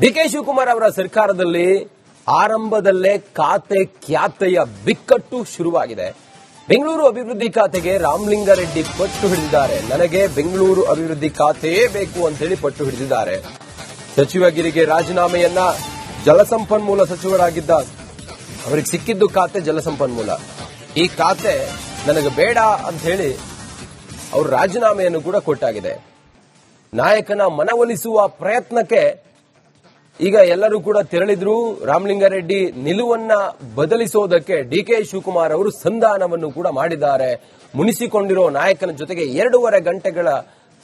DK Shivakumar ಅವರ ಸರ್ಕಾರದಲ್ಲಿ ಆರಂಭದಲ್ಲೇ ಖಾತೆ ಖ್ಯಾತೆಯ ಬಿಕ್ಕಟ್ಟು ಶುರುವಾಗಿದೆ. ಬೆಂಗಳೂರು ಅಭಿವೃದ್ಧಿ ಖಾತೆಗೆ ರಾಮಲಿಂಗಾರೆಡ್ಡಿ ಪಟ್ಟು ಹಿಡಿದಿದ್ದಾರೆ. ನನಗೆ ಬೆಂಗಳೂರು ಅಭಿವೃದ್ಧಿ ಖಾತೆಯೇ ಬೇಕು ಅಂತೇಳಿ ಪಟ್ಟು ಹಿಡಿದಿದ್ದಾರೆ. ಸಚಿವಗಿರಿಗೆ ರಾಜೀನಾಮೆಯನ್ನ ಜಲಸಂಪನ್ಮೂಲ ಸಚಿವರಾಗಿದ್ದ ಅವರಿಗೆ ಸಿಕ್ಕಿದ್ದು ಖಾತೆ ಜಲಸಂಪನ್ಮೂಲ. ಈ ಖಾತೆ ನನಗೆ ಬೇಡ ಅಂತ ಹೇಳಿ ಅವರು ರಾಜೀನಾಮೆಯನ್ನು ಕೂಡ ಕೊಟ್ಟಾಗಿದೆ. ನಾಯಕನ ಮನವೊಲಿಸುವ ಪ್ರಯತ್ನಕ್ಕೆ ಈಗ ಎಲ್ಲರೂ ಕೂಡ ತೆರಳಿದ್ರು. ರಾಮಲಿಂಗಾರೆಡ್ಡಿ ನಿಲುವನ್ನ ಬದಲಿಸೋದಕ್ಕೆ ಡಿಕೆ ಶಿವಕುಮಾರ್ ಅವರು ಸಂಧಾನವನ್ನು ಕೂಡ ಮಾಡಿದ್ದಾರೆ. ಮುನಿಸಿಕೊಂಡಿರೋ ನಾಯಕನ ಜೊತೆಗೆ 2.5 ಗಂಟೆಗಳ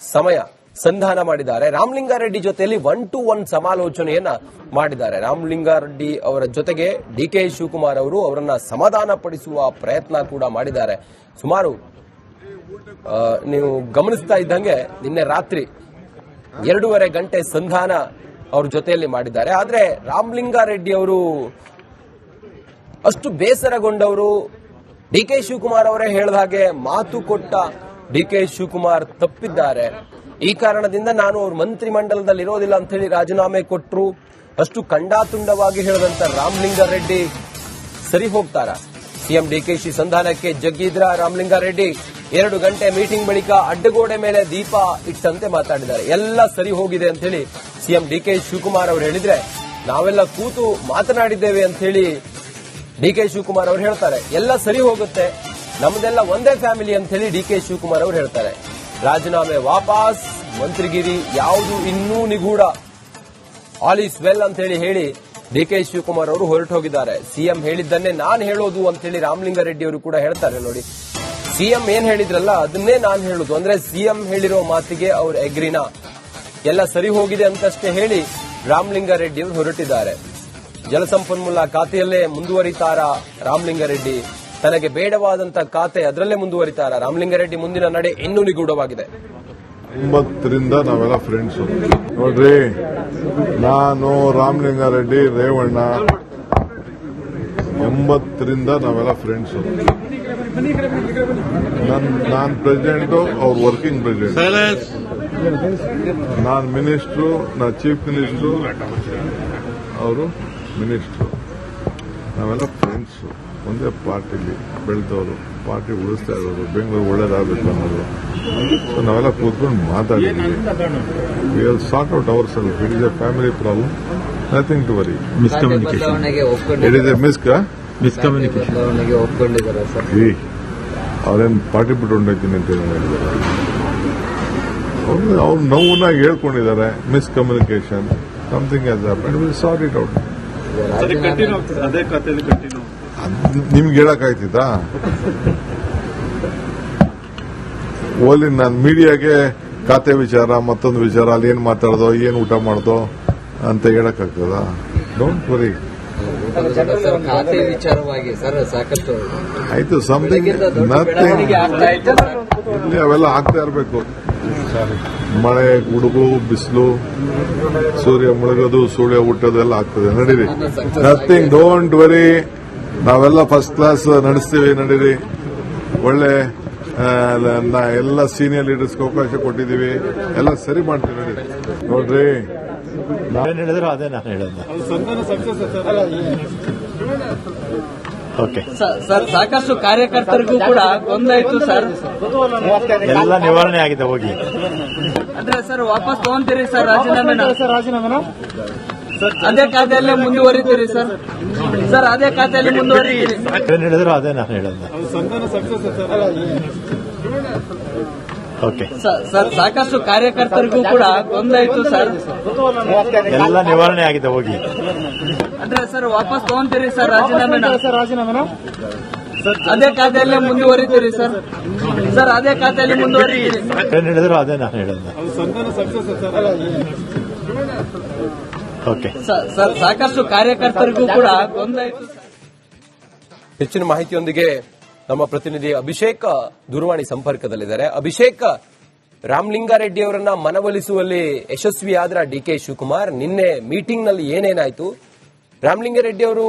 ಸಮಯ ಸಂಧಾನ ಮಾಡಿದ್ದಾರೆ. ರಾಮಲಿಂಗಾರೆಡ್ಡಿ ಜೊತೆಯಲ್ಲಿ 1-to-1 ಸಮಾಲೋಚನೆಯನ್ನ ಮಾಡಿದ್ದಾರೆ. ರಾಮಲಿಂಗಾರೆಡ್ಡಿ ಅವರ ಜೊತೆಗೆ ಡಿಕೆ ಶಿವಕುಮಾರ್ ಅವರು ಅವರನ್ನ ಸಮಾಧಾನ ಪಡಿಸುವ ಪ್ರಯತ್ನ ಕೂಡ ಮಾಡಿದ್ದಾರೆ. ಸುಮಾರು ನೀವು ಗಮನಿಸ್ತಾ ಇದ್ದಂಗೆ ನಿನ್ನೆ ರಾತ್ರಿ 2.5 ಗಂಟೆ ಸಂಧಾನ ಅವ್ರ ಜೊತೆಯಲ್ಲಿ ಮಾಡಿದ್ದಾರೆ. ಆದ್ರೆ ರಾಮಲಿಂಗಾರೆಡ್ಡಿ ಅವರು ಅಷ್ಟು ಬೇಸರಗೊಂಡವರು. ಡಿಕೆ ಶಿವಕುಮಾರ್ ಅವರೇ ಹೇಳಿದ ಹಾಗೆ ಮಾತು ಕೊಟ್ಟ ಡಿಕೆ ಶಿವಕುಮಾರ್ ತಪ್ಪಿದ್ದಾರೆ. ಈ ಕಾರಣದಿಂದ ನಾನು ಅವ್ರ ಮಂತ್ರಿಮಂಡಲದಲ್ಲಿ ಇರೋದಿಲ್ಲ ಅಂತ ಹೇಳಿ ರಾಜೀನಾಮೆ ಕೊಟ್ಟರು. ಅಷ್ಟು ಕಂಡಾತುಂಡವಾಗಿ ಹೇಳಿದಂತ ರಾಮಲಿಂಗಾರೆಡ್ಡಿ ಸರಿ ಹೋಗ್ತಾರ? ಸಿಎಂ ಡಿಕೆಶಿ ಸಂಧಾನಕ್ಕೆ ಜಗ್ಗಿದ್ರ ರಾಮಲಿಂಗಾರೆಡ್ಡಿ 2 ಗಂಟೆ ಮೀಟಿಂಗ್ ಬಳಿಕ ಅಡ್ಡಗೋಡೆ ಮೇಲೆ ದೀಪ ಇಟ್ಟಂತೆ ಮಾತಾಡಿದ್ದಾರೆ. ಎಲ್ಲ ಸರಿ ಹೋಗಿದೆ ಅಂತ ಹೇಳಿ ಸಿಎಂ ಡಿಕೆ ಶಿವಕುಮಾರ್ ಅವರು ಹೇಳಿದ್ರೆ, ನಾವೆಲ್ಲ ಕೂತು ಮಾತನಾಡಿದ್ದೇವೆ ಅಂತ ಹೇಳಿ ಡಿಕೆ ಶಿವಕುಮಾರ್ ಅವರು ಹೇಳ್ತಾರೆ. ಎಲ್ಲ ಸರಿ ಹೋಗುತ್ತೆ, ನಮ್ದೆಲ್ಲ ಒಂದೇ ಫ್ಯಾಮಿಲಿ ಅಂತ ಹೇಳಿ ಡಿಕೆ ಶಿವಕುಮಾರ್ ಅವರು ಹೇಳ್ತಾರೆ. ರಾಜೀನಾಮೆ ವಾಪಸ್, ಮಂತ್ರಿಗಿರಿ ಯಾವುದು ಇನ್ನೂ ನಿಗೂಢ, ಆಲ್ ಈಸ್ ವೆಲ್ ಅಂತ ಹೇಳಿ ಡಿಕೆ ಶಿವಕುಮಾರ್ ಅವರು ಹೊರಟು ಹೋಗಿದ್ದಾರೆ. ಸಿಎಂ ಹೇಳಿದ್ದನ್ನೇ ನಾನು ಹೇಳೋದು ಅಂತ ಹೇಳಿ ರಾಮಲಿಂಗಾರೆಡ್ಡಿ ಅವರು ಕೂಡ ಹೇಳ್ತಾರೆ. ನೋಡಿ, ಸಿಎಂ ಏನ್ ಹೇಳಿದ್ರಲ್ಲ ಅದನ್ನೇ ನಾನು ಹೇಳೋದು, ಅಂದ್ರೆ ಸಿಎಂ ಹೇಳಿರೋ ಮಾತಿಗೆ ಅವ್ರ ಎಗ್ರಿನಾ, ಎಲ್ಲ ಸರಿ ಹೋಗಿದೆ ಅಂತಷ್ಟೇ ಹೇಳಿ ರಾಮಲಿಂಗಾರೆಡ್ಡಿ ಅವರು ಹೊರಟಿದ್ದಾರೆ. ಜಲಸಂಪನ್ಮೂಲ ಖಾತೆಯಲ್ಲೇ ಮುಂದುವರಿತಾರ ರಾಮಲಿಂಗಾರೆಡ್ಡಿ? ತನಗೆ ಬೇಡವಾದಂತ ಖಾತೆ ಅದರಲ್ಲೇ ಮುಂದುವರಿತಾರ ರಾಮಲಿಂಗಾರೆಡ್ಡಿ? ಮುಂದಿನ ನಡೆ ಇನ್ನೂ ನಿಗೂಢವಾಗಿದೆ. 9ರಿಂದ ನಾವೆಲ್ಲ ಫ್ರೆಂಡ್ಸ್. ನೋಡ್ರಿ, ನಾನು ರಾಮಲಿಂಗಾರೆಡ್ಡಿ ರೇವಣ್ಣ 80ರಿಂದ ನಾವೆಲ್ಲ ಫ್ರೆಂಡ್ಸ್. ನಾನು ಪ್ರೆಸಿಡೆಂಟ್, ಅವ್ರು ವರ್ಕಿಂಗ್ ಪ್ರೆಸಿಡೆಂಟ್. ನಾನು ಮಿನಿಸ್ಟ್ರು, ನಾನು ಚೀಫ್ ಮಿನಿಸ್ಟ್ರು, ಅವರು ಮಿನಿಸ್ಟ್ರು. ನಾವೆಲ್ಲ ಫ್ರೆಂಡ್ಸ್. ಒಂದೇ ಪಾರ್ಟಿಲಿ ಬೆಳೆದವರು, ಪಾರ್ಟಿ ಉಳಿಸ್ತಾ ಇರೋರು, ಬೆಂಗಳೂರು ಒಳ್ಳೇದಾಗಬೇಕು ಅನ್ನೋದು. ಸೊ ನಾವೆಲ್ಲ ಕೂತ್ಕೊಂಡು ಮಾತಾಡಿದ್ದೀವಿ. We will sort out our self. It is a family problem, nothing to worry. Miscommunication it is a miscommunication ಅವ್ರೇನು ಪಾರ್ಟಿ ಬಿಟ್ಟು ಹೊಂಟೋಗ್ತೀನಿ ಅಂತ ಹೇಳಿದ್ದಾರೆ. ಅವ್ರು ನೋವುನಾಗಿ ಹೇಳ್ಕೊಂಡಿದ್ದಾರೆ. Miscommunication, something has happened, will sort it out. ನಿಮ್ಗೆ ಹೇಳಕ್ಕಾಯ್ತಿದ್ದಾ? ಓಲಿ ನಾನು ಮೀಡಿಯಾಗೆ ಖಾತೆ ವಿಚಾರ, ಮತ್ತೊಂದು ವಿಚಾರ, ಅಲ್ಲಿ ಏನ್ ಮಾತಾಡೋದು, ಏನ್ ಊಟ ಮಾಡೋದು ಅಂತ ಹೇಳಕ್ಕಾಗ್ತದ? Don't worry. ಖಾತೆ ವಿಚಾರವಾಗಿ ಸರ್ ಸಾಕಷ್ಟು ಆಯ್ತು, ಸಮಥಿಂಗ್ ನಥಿಂಗ್. ಇಲ್ಲಿ ಅವೆಲ್ಲ ಆಗ್ತಾ ಇರಬೇಕು. ಮಳೆ, ಗುಡುಗು, ಬಿಸಿಲು, ಸೂರ್ಯ ಮುಳುಗೋದು, ಸೂರ್ಯ ಹುಟ್ಟೋದು ಎಲ್ಲ ಆಗ್ತದೆ. ನಡೀರಿ, ನಥಿಂಗ್, ಡೋಂಟ್ ವರಿ. ನಾವೆಲ್ಲ ಫಸ್ಟ್ ಕ್ಲಾಸ್ ನಡೆಸ್ತೀವಿ, ನಡೀರಿ. ಒಳ್ಳೆ ಎಲ್ಲ ಸೀನಿಯರ್ ಲೀಡರ್ಸ್ಗೆ ಅವಕಾಶ ಕೊಟ್ಟಿದ್ದೀವಿ, ಎಲ್ಲ ಸರಿ ಮಾಡ್ತೀವಿ. ನಡೀರಿ. ನೋಡ್ರಿ, ಏನ್ ಹೇಳಿದ್ರು ಅದೇ ನಾನು ಹೇಳೋದು. ಓಕೆ ಸರ್, ಸಾಕಷ್ಟು ಕಾರ್ಯಕರ್ತರಿಗೂ ಕೂಡ ಗೊಂದಲ ಇತ್ತು ಸರ್. ಎಲ್ಲ ನಿವಾರಣೆ ಆಗಿದೆ. ಹೋಗಿ ಅಂದ್ರೆ ಸರ್ ವಾಪಸ್ ತಗೊಂತೀರಿ ಸರ್ ರಾಜೀನಾಮೆನ? ಅದೇ ಖಾತೆಯಲ್ಲೇ ಮುಂದುವರಿತೀರಿ ಸರ್? ಅದೇ ಖಾತೆಯಲ್ಲಿ ಮುಂದುವರಿತೀರಿ? ಏನ್ ಹೇಳಿದ್ರು ಅದೇ ನಾನು ಹೇಳೋದು. ಓಕೆ ಸರ್, ಸಾಕಷ್ಟು ಕಾರ್ಯಕರ್ತರಿಗೂ ಕೂಡ ಗೊಂದಲ ಇತ್ತು ಸರ್. ಎಲ್ಲ ನಿವಾರಣೆ ಆಗಿದೆ. ಹೋಗಿ ಅಂದ್ರೆ ಸರ್ ವಾಪಸ್ ತಗೊಂತೀರಿ ಸರ್ ರಾಜೀನಾಮೆನ? ಅದೇ ಖಾತೆಯಲ್ಲೇ ಮುಂದುವರಿತೀರಿ ಸರ್? ಅದೇ ಖಾತೆಯಲ್ಲಿ ಮುಂದುವರಿತೀರಿ? ಏನ್ ಹೇಳಿದ್ರು ಅದೇ ನಾನು ಹೇಳೋದು. ಓಕೆ ಸರ್, ಸಾಕಷ್ಟು ಕಾರ್ಯಕರ್ತರಿಗೂ ಕೂಡ ಗೊಂದಲ ಇತ್ತು ಸರ್. ಹೆಚ್ಚಿನ ಮಾಹಿತಿಯೊಂದಿಗೆ ನಮ್ಮ ಪ್ರತಿನಿಧಿ ಅಭಿಷೇಕ್ ದೂರವಾಣಿ ಸಂಪರ್ಕದಲ್ಲಿದ್ದಾರೆ. ಅಭಿಷೇಕ್, ರಾಮಲಿಂಗಾರೆಡ್ಡಿ ಅವರನ್ನ ಮನವೊಲಿಸುವಲ್ಲಿ ಯಶಸ್ವಿಯಾದ್ರ ಡಿಕೆ ಶಿವಕುಮಾರ್? ನಿನ್ನೆ ಮೀಟಿಂಗ್ ನಲ್ಲಿ ಏನೇನಾಯ್ತು? ರಾಮಲಿಂಗಾರೆಡ್ಡಿ ಅವರು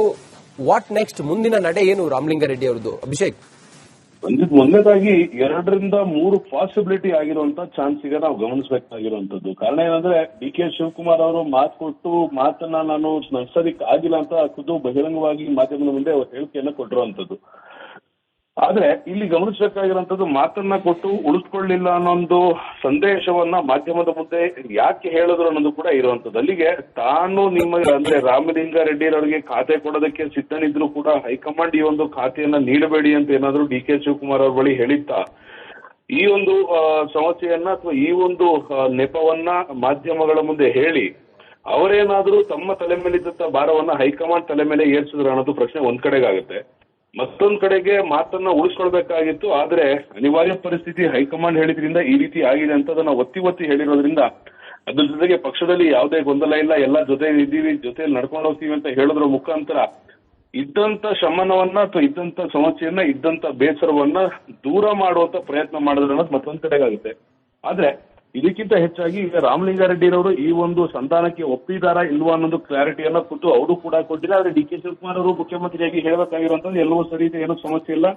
ವಾಟ್ ನೆಕ್ಸ್ಟ್? ಮುಂದಿನ ನಡೆ ಏನು ರಾಮಲಿಂಗಾರೆಡ್ಡಿ ಅವರದು? ಅಭಿಷೇಕ್. ಮೊದಲನೇದಾಗಿ 2-3 ಪಾಸಿಬಿಲಿಟಿ ಆಗಿರುವಂತ ಚಾನ್ಸ್ ಈಗ ನಾವು ಗಮನಿಸಬೇಕಾಗಿರುವಂತದ್ದು. ಕಾರಣ ಏನಂದ್ರೆ ಡಿ.ಕೆ. ಶಿವಕುಮಾರ್ ಅವರು ಮಾತು ಕೊಟ್ಟು ಮಾತನ್ನ ನಾನು ನಡೆಸೋದಿಕ್ ಆಗಿಲ್ಲ ಅಂತ ಖುದ್ದು ಬಹಿರಂಗವಾಗಿ ಮಾಧ್ಯಮದ ಮುಂದೆ ಹೇಳಿಕೆಯನ್ನ ಕೊಟ್ಟಿರುವಂತದ್ದು. ಆದ್ರೆ ಇಲ್ಲಿ ಗಮನಿಸಬೇಕಾಗಿರುವಂತದ್ದು ಮಾತನ್ನ ಕೊಟ್ಟು ಉಳಿಸ್ಕೊಳ್ಳಿಲ್ಲ ಅನ್ನೊಂದು ಸಂದೇಶವನ್ನ ಮಾಧ್ಯಮದ ಮುಂದೆ ಯಾಕೆ ಹೇಳಿದ್ರು ಅನ್ನೋದು ಕೂಡ ಇರುವಂತದ್ದು. ಅಲ್ಲಿಗೆ ತಾನು ಅಂದ್ರೆ ರಾಮಲಿಂಗಾರೆಡ್ಡಿ ಅವರಿಗೆ ಖಾತೆ ಕೊಡೋದಕ್ಕೆ ಸಿದ್ಧನಿದ್ರು ಕೂಡ ಹೈಕಮಾಂಡ್ ಈ ಒಂದು ಖಾತೆಯನ್ನ ನೀಡಬೇಡಿ ಅಂತ ಏನಾದ್ರು ಡಿ.ಕೆ. ಶಿವಕುಮಾರ್ ಅವ್ರ ಬಳಿ ಹೇಳಿತ್ತಾ, ಈ ಒಂದು ಸಮಸ್ಯೆಯನ್ನ ಅಥವಾ ಈ ಒಂದು ನೆಪವನ್ನ ಮಾಧ್ಯಮಗಳ ಮುಂದೆ ಹೇಳಿ ಅವರೇನಾದ್ರೂ ತಮ್ಮ ತಲೆ ಮೇಲಿದ್ದಂತ ಭಾರವನ್ನ ಹೈಕಮಾಂಡ್ ತಲೆ ಮೇಲೆ ಏರ್ಸಿದ್ರು ಅನ್ನೋದು ಪ್ರಶ್ನೆ ಒಂದ್ ಕಡೆಗಾಗುತ್ತೆ. ಮತ್ತೊಂದ್ ಕಡೆಗೆ ಮಾತನ್ನ ಉಳಿಸ್ಕೊಳ್ಬೇಕಾಗಿತ್ತು. ಆದ್ರೆ ಅನಿವಾರ್ಯ ಪರಿಸ್ಥಿತಿ ಹೈಕಮಾಂಡ್ ಹೇಳಿದ್ರಿಂದ ಈ ರೀತಿ ಆಗಿದೆ ಅಂತ ಅದನ್ನ ಒತ್ತಿ ಹೇಳಿರೋದ್ರಿಂದ ಅದ್ರ ಜೊತೆಗೆ ಪಕ್ಷದಲ್ಲಿ ಯಾವುದೇ ಗೊಂದಲ ಇಲ್ಲ, ಎಲ್ಲ ಜೊತೆ ಇದ್ದೀವಿ, ಜೊತೆಯಲ್ಲಿ ನಡ್ಕೊಂಡು ಹೋಗ್ತೀವಿ ಅಂತ ಹೇಳೋದ್ರ ಮುಖಾಂತರ ಇದ್ದಂತ ಶಮನವನ್ನ ಅಥವಾ ಇದ್ದಂತ ಸಮಸ್ಯೆಯನ್ನ ಇದ್ದಂತ ಬೇಸರವನ್ನ ದೂರ ಮಾಡುವಂತ ಪ್ರಯತ್ನ ಮಾಡಿದ್ರೆ ಅನ್ನೋದು ಮತ್ತೊಂದ್ ಕಡೆಗಾಗುತ್ತೆ. ಆದ್ರೆ ಇದಕ್ಕಿಂತ ಹೆಚ್ಚಾಗಿ ಈಗ ರಾಮಲಿಂಗಾರೆಡ್ಡಿರವರು ಈ ಒಂದು ಸಂಧಾನಕ್ಕೆ ಒಪ್ಪಿದಾರಾ ಇಲ್ವಾ ಅನ್ನೋದು ಕ್ಲಾರಿಟಿಯನ್ನ ಕೊಟ್ಟು ಅವರು ಕೂಡ ಕೊಟ್ಟಿಲ್ಲ. ಆದ್ರೆ ಡಿ.ಕೆ. ಶಿವಕುಮಾರ್ ಅವರು ಮುಖ್ಯಮಂತ್ರಿಯಾಗಿ ಹೇಳಬೇಕಾಗಿರುವಂತದ್ದು ಎಲ್ಲವೂ ಸರಿ ಇದೆ, ಏನೂ ಸಮಸ್ಯೆ ಇಲ್ಲ,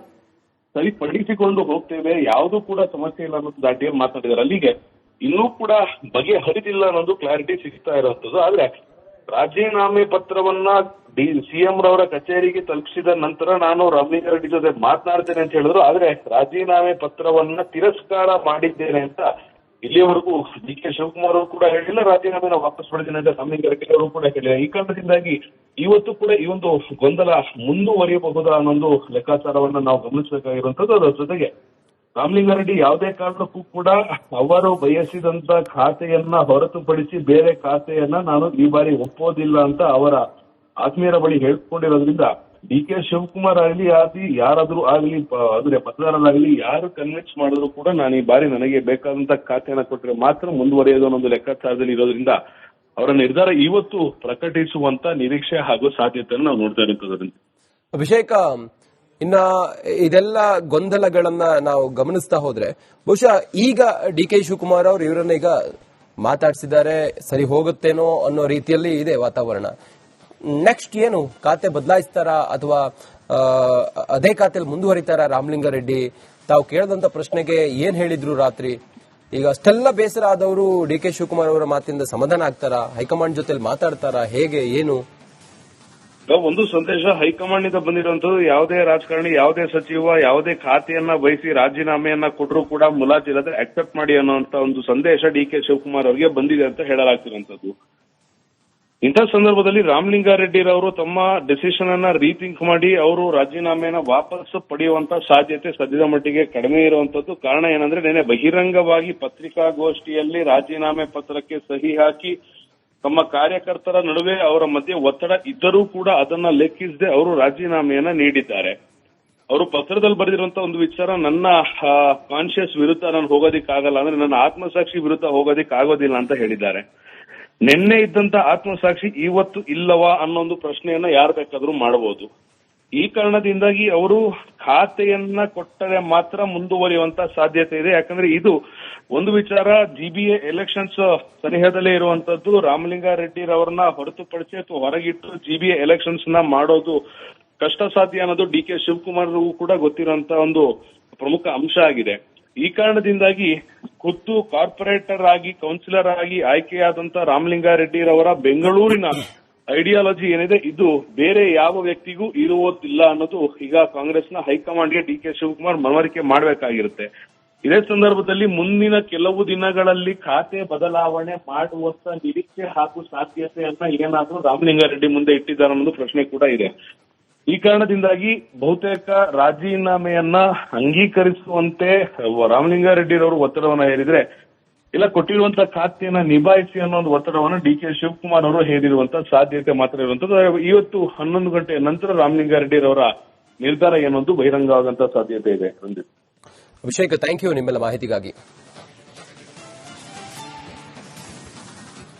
ಸರಿಪಡಿಸಿಕೊಂಡು ಹೋಗ್ತೇವೆ, ಯಾವುದೂ ಕೂಡ ಸಮಸ್ಯೆ ಇಲ್ಲ ಅನ್ನೋದು ದಾಟಿಯಲ್ಲಿ ಮಾತನಾಡಿದ್ದಾರೆ. ಅಲ್ಲಿಗೆ ಇನ್ನೂ ಕೂಡ ಬಗೆಹರಿದಿಲ್ಲ ಅನ್ನೋದು ಕ್ಲಾರಿಟಿ ಸಿಗ್ತಾ ಇರುವಂತದ್ದು. ಆದ್ರೆ ರಾಜೀನಾಮೆ ಪತ್ರವನ್ನ ಸಿಎಂ ರವರ ಕಚೇರಿಗೆ ತಲುಪಿಸಿದ ನಂತರ ನಾನು ರಾಮಲಿಂಗಾರೆಡ್ಡಿ ಜೊತೆ ಮಾತನಾಡ್ತೇನೆ ಅಂತ ಹೇಳಿದ್ರು. ಆದ್ರೆ ರಾಜೀನಾಮೆ ಪತ್ರವನ್ನ ತಿರಸ್ಕಾರ ಮಾಡಿದ್ದೇನೆ ಅಂತ ಇಲ್ಲಿಯವರೆಗೂ ಡಿ.ಕೆ. ಶಿವಕುಮಾರ್ ಅವರು ಕೂಡ ಹೇಳಿಲ್ಲ, ರಾಜೀನಾಮೆನ ವಾಪಸ್ ಪಡೆದಿನ ಅಂತ ರಾಮಲಿಂಗಾರೆಡ್ಡಿ ಅವರು ಕೂಡ ಹೇಳಿಲ್ಲ. ಈ ಕಾರಣದಿಂದಾಗಿ ಇವತ್ತು ಕೂಡ ಈ ಒಂದು ಗೊಂದಲ ಮುಂದುವರಿಯಬಹುದಾ ಅನ್ನೊಂದು ಲೆಕ್ಕಾಚಾರವನ್ನ ನಾವು ಗಮನಿಸಬೇಕಾಗಿರುವಂತದ್ದು. ಅದರ ಜೊತೆಗೆ ರಾಮಲಿಂಗಾರೆಡ್ಡಿ ಯಾವುದೇ ಕಾರಣಕ್ಕೂ ಕೂಡ ಅವರು ಬಯಸಿದಂತ ಖಾತೆಯನ್ನ ಹೊರತುಪಡಿಸಿ ಬೇರೆ ಖಾತೆಯನ್ನ ನಾನು ಈ ಬಾರಿ ಒಪ್ಪೋದಿಲ್ಲ ಅಂತ ಅವರ ಆತ್ಮೀಯರ ಬಳಿ ಹೇಳ್ಕೊಂಡಿರೋದ್ರಿಂದ ಡಿ.ಕೆ. ಶಿವಕುಮಾರ್ ಆಗಲಿ ಯಾರಾದ್ರೂ ಆಗಲಿ ಅಂದ್ರೆ ಮತದಾರರಾಗಲಿ ಯಾರು ಕನ್ವಿನ್ಸ್ ಮಾಡಿದ್ರು ಕೂಡ ನಾನು ಈ ಬಾರಿ ನನಗೆ ಬೇಕಾದಂತ ಖಾತೆಯನ್ನ ಕೊಟ್ಟರೆ ಮಾತ್ರ ಮುಂದುವರಿಯೋದು ಅನ್ನೊಂದು ಲೆಕ್ಕಾಚಾರದಲ್ಲಿ ಇರೋದ್ರಿಂದ ಅವರ ನಿರ್ಧಾರ ಇವತ್ತು ಪ್ರಕಟಿಸುವಂತ ನಿರೀಕ್ಷೆ ಹಾಗೂ ಸಾಧ್ಯತೆಯನ್ನು ನಾವು ನೋಡ್ತಾ ಇರ್ತದೆ. ಅಭಿಷೇಕ, ಇನ್ನ ಇದೆಲ್ಲ ಗೊಂದಲಗಳನ್ನ ನಾವು ಗಮನಿಸ್ತಾ ಹೋದ್ರೆ ಬಹುಶಃ ಈಗ ಡಿ.ಕೆ. ಶಿವಕುಮಾರ್ ಅವರು ಇವರನ್ನ ಈಗ ಮಾತಾಡಿಸಿದ್ದಾರೆ, ಸರಿ ಹೋಗುತ್ತೇನೋ ಅನ್ನೋ ರೀತಿಯಲ್ಲಿ ಇದೆ ವಾತಾವರಣ. ನೆಕ್ಸ್ಟ್ ಏನು, ಖಾತೆ ಬದಲಾಯಿಸ್ತಾರಾ ಅಥವಾ ಅದೇ ಖಾತೆಯಲ್ಲಿ ಮುಂದುವರಿತಾರಾ ರಾಮಲಿಂಗಾರೆಡ್ಡಿ? ತಾವು ಕೇಳಿದಂತ ಪ್ರಶ್ನೆಗೆ ಏನ್ ಹೇಳಿದ್ರು ರಾತ್ರಿ? ಈಗ ಅಷ್ಟೆಲ್ಲ ಬೇಸರ ಆದವರು ಡಿ.ಕೆ. ಶಿವಕುಮಾರ್ ಅವರ ಮಾತಿಂದ ಸಮಾಧಾನ ಆಗ್ತಾರಾ? ಹೈಕಮಾಂಡ್ ಜೊತೆ ಮಾತಾಡ್ತಾರಾ? ಹೇಗೆ ಏನು? ಒಂದು ಸಂದೇಶ ಹೈಕಮಾಂಡ್ ಇಂದ ಬಂದಿರುವಂತದ್ದು, ಯಾವುದೇ ರಾಜಕಾರಣಿ ಯಾವುದೇ ಸಚಿವ ಯಾವುದೇ ಖಾತೆಯನ್ನ ಬಯಸಿ ರಾಜೀನಾಮೆಯನ್ನ ಕೊಟ್ಟರು ಕೂಡ ಮುಲಾಜಿಲ್ಲದೆ ಅಕ್ಸೆಪ್ಟ್ ಮಾಡಿ ಅನ್ನೋಂತ ಒಂದು ಸಂದೇಶ ಡಿ.ಕೆ. ಶಿವಕುಮಾರ್ ಅವರಿಗೆ ಬಂದಿದೆ ಅಂತ ಹೇಳಲಾಗ್ತಿರುವಂತದ್ದು. ಇಂಥ ಸಂದರ್ಭದಲ್ಲಿ ರಾಮಲಿಂಗಾರೆಡ್ಡಿರವರು ತಮ್ಮ ಡಿಸಿಷನ್ ಅನ್ನ ರೀಥಿಂಕ್ ಮಾಡಿ ಅವರು ರಾಜೀನಾಮೆಯನ್ನ ವಾಪಸ್ ಪಡೆಯುವಂತ ಸಾಧ್ಯತೆ ಸದ್ಯದ ಮಟ್ಟಿಗೆ ಕಡಿಮೆ ಇರುವಂತದ್ದು. ಕಾರಣ ಏನಂದ್ರೆ ನೆನೆ ಬಹಿರಂಗವಾಗಿ ಪತ್ರಿಕಾಗೋಷ್ಠಿಯಲ್ಲಿ ರಾಜೀನಾಮೆ ಪತ್ರಕ್ಕೆ ಸಹಿ ಹಾಕಿ ತಮ್ಮ ಕಾರ್ಯಕರ್ತರ ನಡುವೆ ಅವರ ಮಧ್ಯೆ ಒತ್ತಡ ಇದ್ದರೂ ಕೂಡ ಅದನ್ನ ಲೆಕ್ಕಿಸದೆ ಅವರು ರಾಜೀನಾಮೆಯನ್ನ ನೀಡಿದ್ದಾರೆ. ಅವರು ಪತ್ರದಲ್ಲಿ ಬರೆದಿರುವಂತಹ ಒಂದು ವಿಚಾರ, ನನ್ನ ಕಾನ್ಶಿಯಸ್ ವಿರುದ್ಧ ನಾನು ಹೋಗೋದಿಕ್ಕಾಗಲ್ಲ, ಅಂದ್ರೆ ನನ್ನ ಆತ್ಮಸಾಕ್ಷಿ ವಿರುದ್ಧ ಹೋಗೋದಿಕ್ಕಾಗೋದಿಲ್ಲ ಅಂತ ಹೇಳಿದ್ದಾರೆ. ನಿನ್ನೆ ಇದ್ದಂತ ಆತ್ಮಸಾಕ್ಷಿ ಇವತ್ತು ಇಲ್ಲವಾ ಅನ್ನೋ ಒಂದು ಪ್ರಶ್ನೆಯನ್ನ ಯಾರು ಬೇಕಾದ್ರೂ ಮಾಡಬಹುದು. ಈ ಕಾರಣದಿಂದಾಗಿ ಅವರು ಖಾತೆಯನ್ನ ಕೊಟ್ಟರೆ ಮಾತ್ರ ಮುಂದುವರಿಯುವಂತ ಸಾಧ್ಯತೆ ಇದೆ. ಯಾಕಂದ್ರೆ ಇದು ಒಂದು ವಿಚಾರ, ಜಿಬಿಎ ಎಲೆಕ್ಷನ್ಸ್ ಸನಿಹದಲ್ಲೇ ಇರುವಂತದ್ದು. ರಾಮಲಿಂಗಾರೆಡ್ಡಿರವರನ್ನ ಹೊರತುಪಡಿಸಿ ಅಥವಾ ಹೊರಗಿಟ್ಟು ಜಿಬಿಎ ಎಲೆಕ್ಷನ್ಸ್ ನ ಮಾಡೋದು ಕಷ್ಟ ಸಾಧ್ಯ ಅನ್ನೋದು ಡಿ.ಕೆ. ಶಿವಕುಮಾರ್ ಕೂಡ ಗೊತ್ತಿರುವಂತ ಒಂದು ಪ್ರಮುಖ ಅಂಶ ಆಗಿದೆ. ಈ ಕಾರಣದಿಂದಾಗಿ ಖುದ್ದು ಕಾರ್ಪೊರೇಟರ್ ಆಗಿ ಕೌನ್ಸಿಲರ್ ಆಗಿ ಆಯ್ಕೆಯಾದಂತ ರಾಮಲಿಂಗಾರೆಡ್ಡಿರವರ ಬೆಂಗಳೂರಿನ ಐಡಿಯಾಲಜಿ ಏನಿದೆ ಇದು ಬೇರೆ ಯಾವ ವ್ಯಕ್ತಿಗೂ ಇರುವುದಿಲ್ಲ ಅನ್ನೋದು ಈಗ ಕಾಂಗ್ರೆಸ್ನ ಹೈಕಮಾಂಡ್ಗೆ ಡಿ.ಕೆ. ಶಿವಕುಮಾರ್ ಮನವರಿಕೆ ಮಾಡಬೇಕಾಗಿರುತ್ತೆ. ಇದೇ ಸಂದರ್ಭದಲ್ಲಿ ಮುಂದಿನ ಕೆಲವು ದಿನಗಳಲ್ಲಿ ಖಾತೆ ಬದಲಾವಣೆ ಮಾಡುವಂತ ನಿರೀಕ್ಷೆ ಹಾಗೂ ಸಾಧ್ಯತೆಯನ್ನ ಏನಾದ್ರೂ ರಾಮಲಿಂಗಾರೆಡ್ಡಿ ಮುಂದೆ ಇಟ್ಟಿದ್ದಾರೆ ಅನ್ನೋದು ಪ್ರಶ್ನೆ ಕೂಡ ಇದೆ. ಈ ಕಾರಣದಿಂದಾಗಿ ಬಹುತೇಕ ರಾಜೀನಾಮೆಯನ್ನ ಅಂಗೀಕರಿಸುವಂತೆ ರಾಮಲಿಂಗಾರೆಡ್ಡಿರವರು ಒತ್ತಡವನ್ನ ಹೇರಿದ್ರೆ, ಇಲ್ಲ ಕೊಟ್ಟಿರುವಂತಹ ಖಾತೆಯನ್ನ ನಿಭಾಯಿಸಿ ಅನ್ನೋ ಒಂದು ಒತ್ತಡವನ್ನು ಡಿ.ಕೆ. ಶಿವಕುಮಾರ್ ಅವರು ಹೇರಿರುವಂತಹ ಸಾಧ್ಯತೆ ಮಾತ್ರ ಇರುವಂತದ್ದು. ಇವತ್ತು 11 ಗಂಟೆಯ ನಂತರ ರಾಮಲಿಂಗಾರೆಡ್ಡಿರವರ ನಿರ್ಧಾರ ಏನೊಂದು ಬಹಿರಂಗವಾದಂತಹ ಸಾಧ್ಯತೆ ಇದೆ. ಅಭಿಷೇಕ್, ಥ್ಯಾಂಕ್ ಯು ನಿಮ್ಮೆಲ್ಲ ಮಾಹಿತಿಗಾಗಿ.